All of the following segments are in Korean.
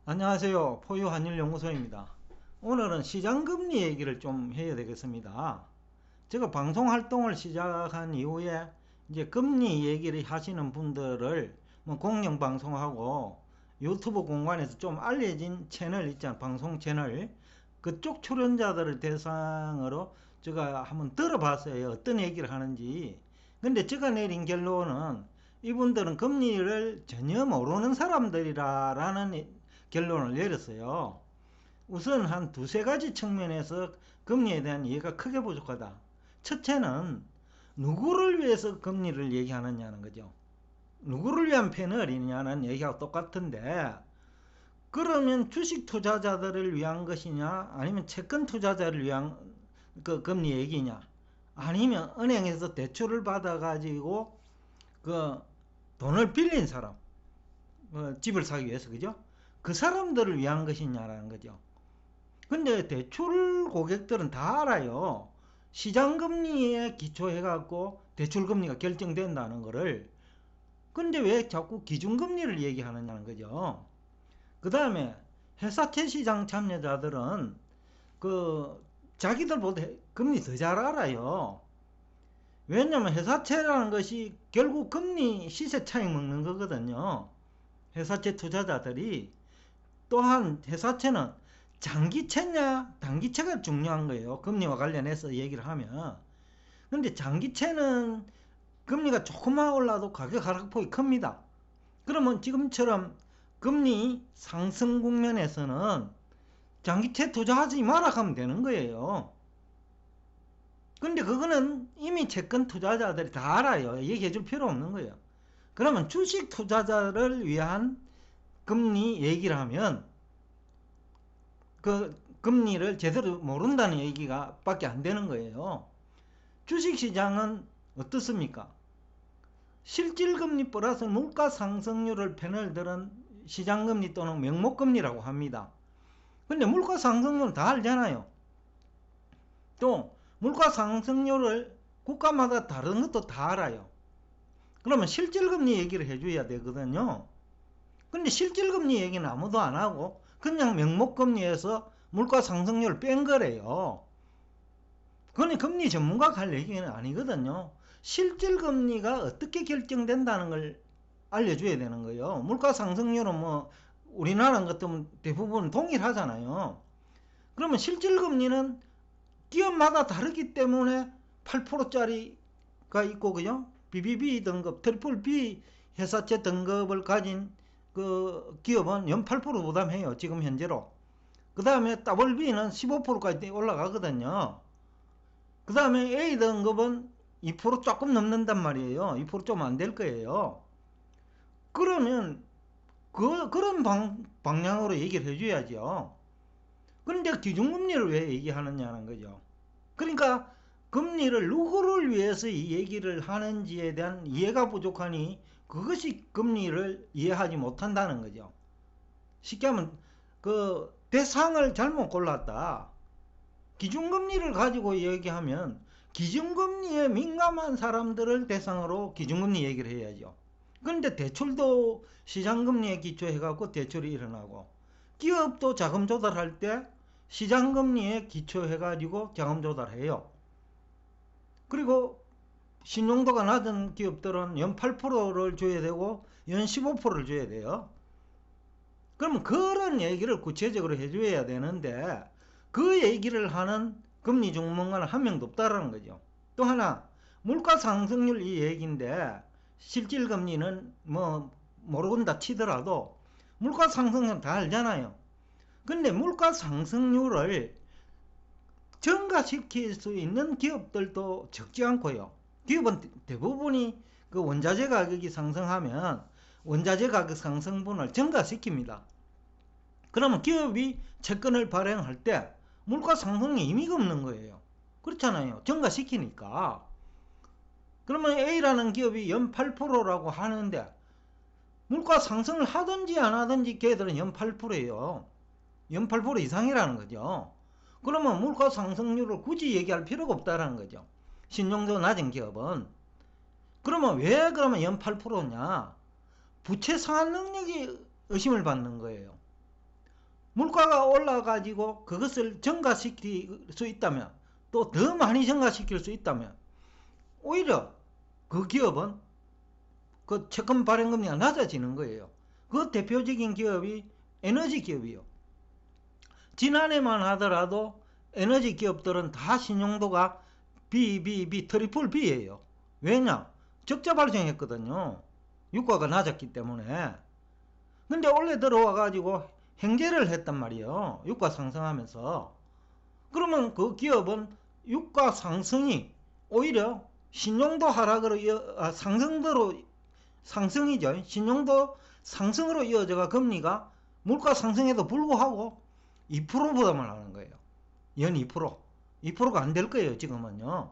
안녕하세요. 포유한일연구소입니다. 오늘은 시장금리 얘기를 좀 해야 되겠습니다. 제가 방송 활동을 시작한 이후에 이제 금리 얘기를 하시는 분들을 뭐 공영방송하고 유튜브 공간에서 좀 알려진 채널 있잖아요. 방송 채널. 그쪽 출연자들을 대상으로 제가 한번 들어봤어요. 어떤 얘기를 하는지. 근데 제가 내린 결론은 이분들은 금리를 전혀 모르는 사람들이라는 결론을 내렸어요. 우선 한 두세 가지 측면에서 금리에 대한 이해가 크게 부족하다. 첫째는 누구를 위해서 금리를 얘기하느냐는 거죠. 누구를 위한 패널이냐는 얘기하고 똑같은데, 그러면 주식 투자자들을 위한 것이냐 아니면 채권 투자자를 위한 그 금리 얘기냐, 아니면 은행에서 대출을 받아 가지고 그 돈을 빌린 사람, 집을 사기 위해서, 그죠? 그 사람들을 위한 것이냐라는 거죠. 근데 대출 고객들은 다 알아요. 시장금리에 기초해갖고 대출금리가 결정된다는 거를. 근데 왜 자꾸 기준금리를 얘기하느냐는 거죠. 그 다음에 회사채 시장 참여자들은 그 자기들보다 금리 더 잘 알아요. 왜냐면 회사채라는 것이 결국 금리 시세 차익 먹는 거거든요. 회사채 투자자들이. 또한 회사채는 장기채냐 단기채가 중요한 거예요. 금리와 관련해서 얘기를 하면. 근데 장기채는 금리가 조금만 올라도 가격 하락폭이 큽니다. 그러면 지금처럼 금리 상승 국면에서는 장기채 투자하지 마라 하면 되는 거예요. 근데 그거는 이미 채권 투자자들이 다 알아요. 얘기해 줄 필요 없는 거예요. 그러면 주식 투자자를 위한 금리 얘기를 하면 그 금리를 제대로 모른다는 얘기가 밖에 안 되는 거예요. 주식시장은 어떻습니까? 실질금리 플러스 물가상승률을 패널들은 시장금리 또는 명목금리라고 합니다. 근데 물가상승률은 다 알잖아요. 또 물가상승률을 국가마다 다른 것도 다 알아요. 그러면 실질금리 얘기를 해줘야 되거든요. 근데 실질금리 얘기는 아무도 안 하고 그냥 명목금리에서 물가상승률을 뺀 거래요. 그건 금리 전문가가 할 얘기는 아니거든요. 실질금리가 어떻게 결정된다는 걸 알려줘야 되는 거예요. 물가상승률은 뭐 우리나라 같으면 대부분 동일하잖아요. 그러면 실질금리는 기업마다 다르기 때문에 8%짜리가 있고, 그죠? BBB 등급, 트리플 B 회사채 등급을 가진 그 기업은 연 8% 부담해요. 지금 현재로. 그 다음에 더블 B는 15%까지 올라가거든요. 그 다음에 A 등급은 2% 조금 넘는단 말이에요. 2%좀 안 될 거예요. 그러면 그런 방향으로 얘기를 해줘야죠. 그런데 기준금리를 왜 얘기하느냐는 거죠. 그러니까 금리를 누구를 위해서 이 얘기를 하는지에 대한 이해가 부족하니 그것이 금리를 이해하지 못한다는 거죠. 쉽게 하면 그 대상을 잘못 골랐다. 기준금리를 가지고 얘기하면 기준금리에 민감한 사람들을 대상으로 기준금리 얘기를 해야죠. 그런데 대출도 시장금리에 기초해갖고 대출이 일어나고, 기업도 자금 조달할 때 시장금리에 기초해가지고 자금 조달해요. 그리고 신용도가 낮은 기업들은 연 8%를 줘야 되고 연 15%를 줘야 돼요. 그러면 그런 얘기를 구체적으로 해줘야 되는데 그 얘기를 하는 금리 전문가는 한 명도 없다라는 거죠. 또 하나, 물가 상승률 이 얘기인데 실질금리는 뭐 모른다 치더라도 물가 상승률 다 알잖아요. 근데 물가 상승률을 증가시킬 수 있는 기업들도 적지 않고요. 기업은 대부분이 그 원자재 가격이 상승하면 원자재 가격 상승분을 증가시킵니다. 그러면 기업이 채권을 발행할 때 물가 상승에 의미가 없는 거예요. 그렇잖아요. 증가시키니까. 그러면 A라는 기업이 연 8%라고 하는데 물가 상승을 하든지 안 하든지 걔들은 연 8%예요. 연 8% 이상이라는 거죠. 그러면 물가 상승률을 굳이 얘기할 필요가 없다는 거죠. 신용도 낮은 기업은. 그러면 왜 그러면 연 8%냐? 부채 상환 능력이 의심을 받는 거예요. 물가가 올라가지고 그것을 증가시킬 수 있다면, 또 더 많이 증가시킬 수 있다면 오히려 그 기업은 그 채권 발행금리가 낮아지는 거예요. 그 대표적인 기업이 에너지 기업이요. 지난해만 하더라도 에너지 기업들은 다 신용도가 BBB, 트리플 B예요. 왜냐? 적자 발생했거든요. 유가가 낮았기 때문에. 근데 올해 들어와가지고 행제를 했단 말이에요. 유가 상승하면서. 그러면 그 기업은 유가 상승이 오히려 신용도 하락으로 상승이죠. 신용도 상승으로 이어져가 금리가 물가 상승에도 불구하고 2% 부담을 하는 거예요. 연 2%. 2%가 안 될 거예요, 지금은요.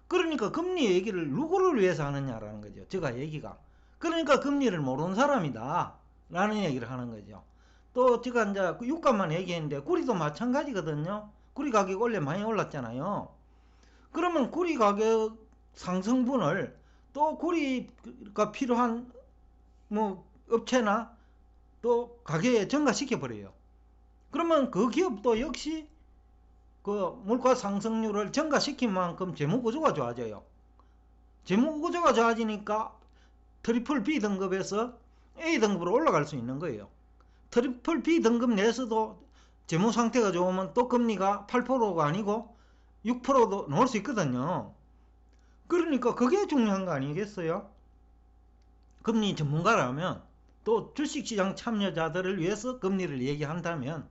그러니까 금리 얘기를 누구를 위해서 하느냐라는 거죠. 제가 얘기가. 그러니까 금리를 모르는 사람이다. 라는 얘기를 하는 거죠. 또 제가 이제 유가만 얘기했는데 구리도 마찬가지거든요. 구리 가격 원래 많이 올랐잖아요. 그러면 구리 가격 상승분을 또 구리가 필요한 뭐 업체나 또 가게에 전가시켜 버려요. 그러면 그 기업도 역시 그 물가 상승률을 전가시킨 만큼 재무구조가 좋아져요. 재무구조가 좋아지니까 트리플 B 등급에서 A 등급으로 올라갈 수 있는 거예요. 트리플 B 등급 내에서도 재무 상태가 좋으면 또 금리가 8%가 아니고 6%도 넣을 수 있거든요. 그러니까 그게 중요한 거 아니겠어요? 금리 전문가라면, 또 주식시장 참여자들을 위해서 금리를 얘기한다면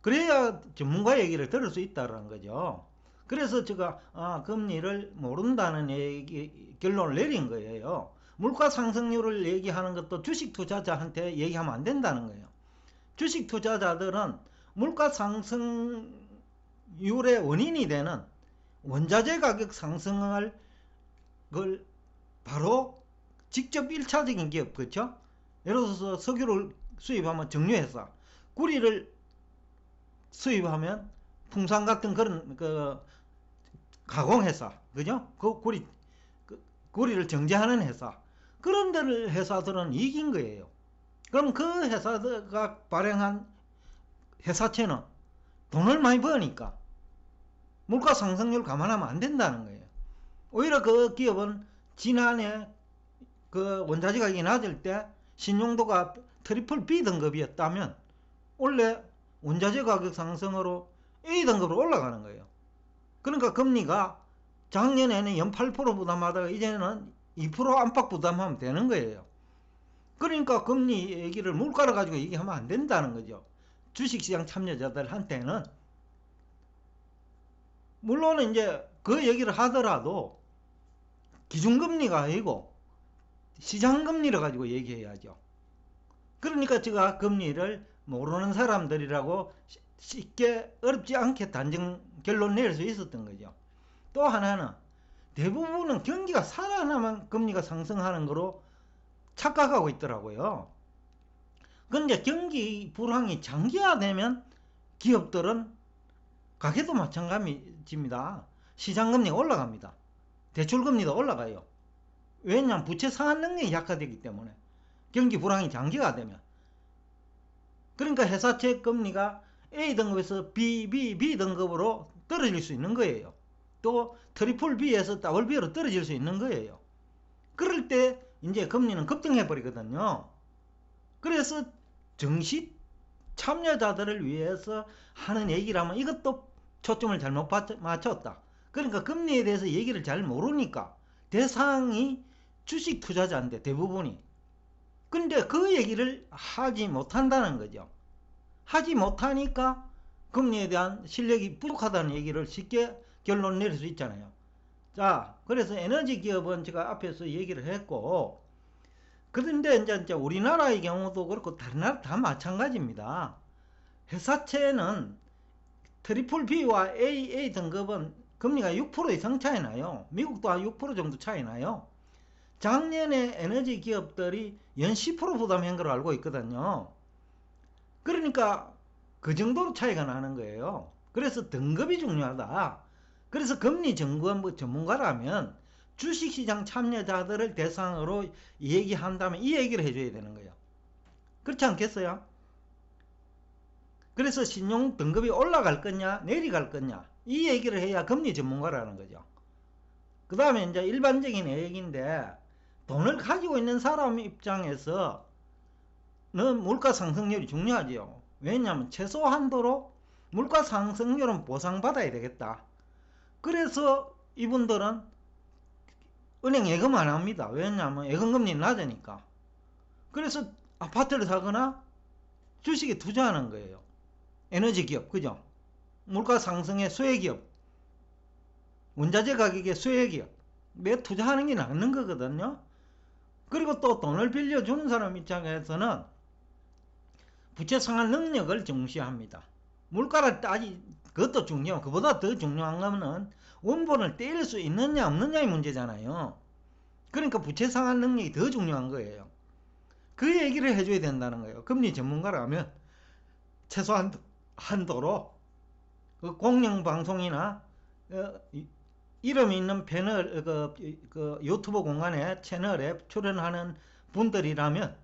그래야 전문가 얘기를 들을 수 있다는 거죠. 그래서 제가 금리를 모른다는 결론을 내린 거예요. 물가 상승률을 얘기하는 것도 주식 투자자한테 얘기하면 안 된다는 거예요. 주식 투자자들은 물가 상승률의 원인이 되는 원자재 가격 상승을 바로 직접 1차적인 기업, 그렇죠? 예를 들어서 석유를 수입하면 정유회사, 구리를 수입하면 풍산 같은 그런 가공회사, 그죠? 구리를 정제하는 회사, 그런 데를 회사들은 이긴 거예요. 그럼 그 회사가 발행한 회사채는 돈을 많이 버니까 물가 상승률 감안하면 안 된다는 거예요. 오히려 그 기업은 지난해 그 원자재 가격이 낮을 때 신용도가 트리플 B 등급이었다면 원래 원자재 가격 상승으로 A 등급으로 올라가는 거예요. 그러니까 금리가 작년에는 연 8% 부담하다가 이제는 2% 안팎 부담하면 되는 거예요. 그러니까 금리 얘기를 물가를 가지고 얘기하면 안 된다는 거죠. 주식시장 참여자들한테는. 물론 이제 그 얘기를 하더라도 기준금리가 아니고 시장금리를 가지고 얘기해야죠. 그러니까 제가 금리를 모르는 사람들이라고 쉽게 어렵지 않게 단정 결론 낼 수 있었던 거죠. 또 하나는 대부분은 경기가 살아나면 금리가 상승하는 거로 착각하고 있더라고요. 근데 경기 불황이 장기화되면 기업들은 가게도 마찬가지입니다. 시장금리가 올라갑니다. 대출금리도 올라가요. 왜냐하면 부채 상환 능력이 약화되기 때문에. 경기 불황이 장기화되면. 그러니까 회사채 금리가 A 등급에서 BBB 등급으로 떨어질 수 있는 거예요. 또 트리플 B에서 더블 B로 떨어질 수 있는 거예요. 그럴 때 이제 금리는 급등해 버리거든요. 그래서 정시 참여자들을 위해서 하는 얘기라면 이것도 초점을 잘못 맞췄다. 그러니까 금리에 대해서 얘기를 잘 모르니까 대상이 주식 투자자인데 대부분이. 근데 그 얘기를 하지 못한다는 거죠. 하지 못하니까 금리에 대한 실력이 부족하다는 얘기를 쉽게 결론 내릴 수 있잖아요. 자, 그래서 에너지 기업은 제가 앞에서 얘기를 했고, 그런데 이제 우리나라의 경우도 그렇고 다른 나라 다 마찬가지입니다. 회사채는 트리플 B와 AA 등급은 금리가 6% 이상 차이 나요. 미국도 한 6% 정도 차이 나요. 작년에 에너지 기업들이 연 10% 부담한 걸로 알고 있거든요. 그러니까 그 정도로 차이가 나는 거예요. 그래서 등급이 중요하다. 그래서 금리 전문가라면 주식시장 참여자들을 대상으로 얘기한다면 이 얘기를 해줘야 되는 거예요. 그렇지 않겠어요? 그래서 신용 등급이 올라갈 거냐 내려갈 거냐 이 얘기를 해야 금리 전문가라는 거죠. 그 다음에 이제 일반적인 얘기인데, 돈을 가지고 있는 사람 입장에서는 물가 상승률이 중요하지요. 왜냐하면 최소한도로 물가 상승률은 보상받아야 되겠다. 그래서 이분들은 은행 예금 안 합니다. 왜냐하면 예금금리 낮으니까. 그래서 아파트를 사거나 주식에 투자하는 거예요. 에너지 기업, 그죠? 물가 상승의 수혜 기업, 원자재 가격의 수혜 기업, 매 투자하는 게 낫는 거거든요. 그리고 또 돈을 빌려주는 사람 입장에서는 부채 상환 능력을 중시합니다. 물가를 그것도 중요하고, 그보다 더 중요한 거는 원본을 떼일 수 있느냐 없느냐의 문제잖아요. 그러니까 부채 상환 능력이 더 중요한 거예요. 그 얘기를 해줘야 된다는 거예요. 금리 전문가라면 최소한 한도로 그 공영방송이나 이름이 있는 패널, 그 유튜브 공간에 채널에 출연하는 분들이라면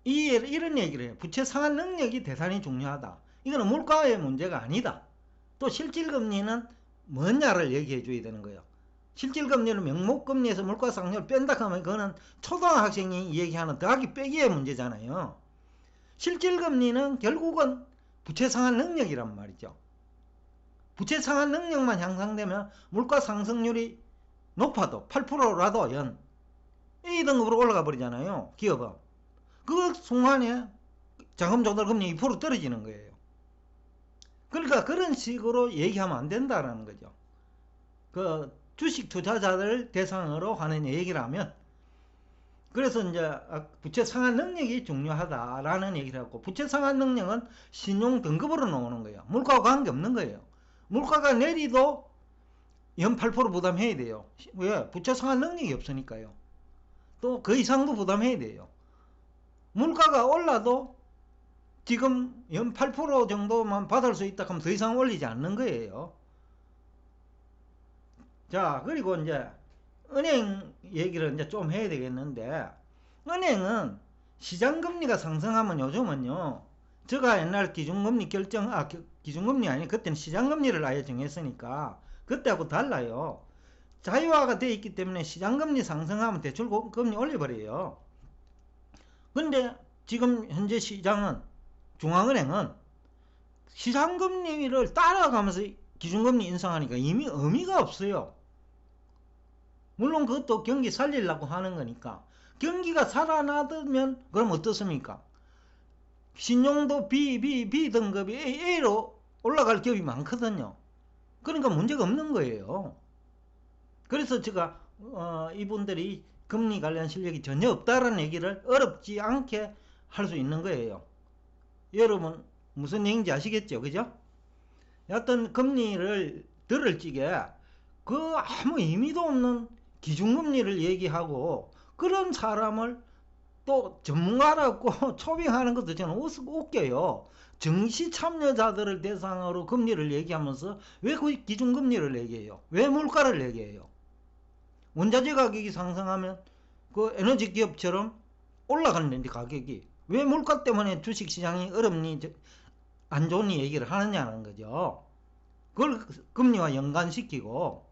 이런 얘기를 해요. 부채 상환 능력이 대단히 중요하다. 이거는 물가의 문제가 아니다. 또 실질금리는 뭐냐를 얘기해 줘야 되는 거예요. 실질금리는 명목금리에서 물가 상승률을 뺀다 하면 그거는 초등학생이 얘기하는 더하기 빼기의 문제잖아요. 실질금리는 결국은 부채 상환 능력이란 말이죠. 부채 상환 능력만 향상되면 물가 상승률이 높아도 8%라도 연 A등급으로 올라가 버리잖아요. 기업은. 그 순간에 자금 조달 금리 2% 떨어지는 거예요. 그러니까 그런 식으로 얘기하면 안 된다라는 거죠. 그 주식 투자자들 대상으로 하는 얘기라면, 그래서 이제 부채 상환 능력이 중요하다라는 얘기를 하고, 부채 상환 능력은 신용 등급으로 나오는 거예요. 물가와 관계없는 거예요. 물가가 내리도 연 8% 부담해야 돼요. 왜? 부채 상환 능력이 없으니까요. 또 그 이상도 부담해야 돼요. 물가가 올라도 지금 연 8% 정도만 받을 수 있다 하면 더 이상 올리지 않는 거예요. 자, 그리고 이제 은행 얘기를 이제 좀 해야 되겠는데, 은행은 시장금리가 상승하면 요즘은요, 제가 옛날 기준금리 기준금리 아니, 그때는 시장금리를 아예 정했으니까 그때하고 달라요. 자유화가 되어 있기 때문에 시장금리 상승하면 대출금리 올려버려요. 근데 지금 현재 중앙은행은 시장금리를 따라가면서 기준금리 인상하니까 이미 의미가 없어요. 물론 그것도 경기 살리려고 하는 거니까. 경기가 살아나면 그럼 어떻습니까? 신용도 B등급이 A로 올라갈 기업이 많거든요. 그러니까 문제가 없는 거예요. 그래서 제가 이분들이 금리 관련 실력이 전혀 없다라는 얘기를 어렵지 않게 할 수 있는 거예요. 여러분 무슨 얘기인지 아시겠죠? 그죠? 여하튼 금리를 들을 적에 그 아무 의미도 없는 기준금리를 얘기하고 그런 사람을 또 전문가라고 초빙하는 것도 저는 웃겨요. 정시 참여자들을 대상으로 금리를 얘기하면서 왜 그 기준금리를 얘기해요? 왜 물가를 얘기해요? 원자재 가격이 상승하면 그 에너지 기업처럼 올라가는데 가격이 왜 물가 때문에 주식시장이 어렵니 안 좋니 얘기를 하느냐는 거죠. 그걸 금리와 연관시키고,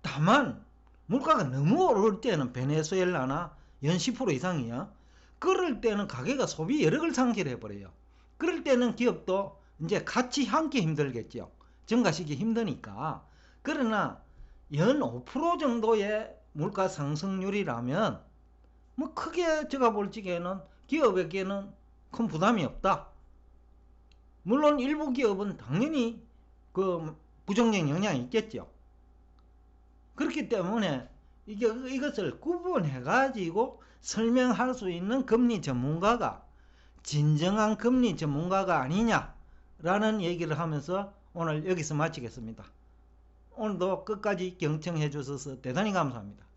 다만 물가가 너무 오를 때는 베네수엘라나 연 10% 이상이야. 그럴 때는 가게가 소비 여력을 상실해버려요. 그럴 때는 기업도 이제 같이 함께 힘들겠죠. 증가시키기 힘드니까. 그러나 연 5% 정도의 물가 상승률이라면 뭐 크게 제가 볼 적에는 기업에게는 큰 부담이 없다. 물론 일부 기업은 당연히 그 부정적 영향이 있겠죠. 그렇기 때문에 이것을 구분해 가지고 설명할 수 있는 금리 전문가가 진정한 금리 전문가가 아니냐라는 얘기를 하면서 오늘 여기서 마치겠습니다. 오늘도 끝까지 경청해 주셔서 대단히 감사합니다.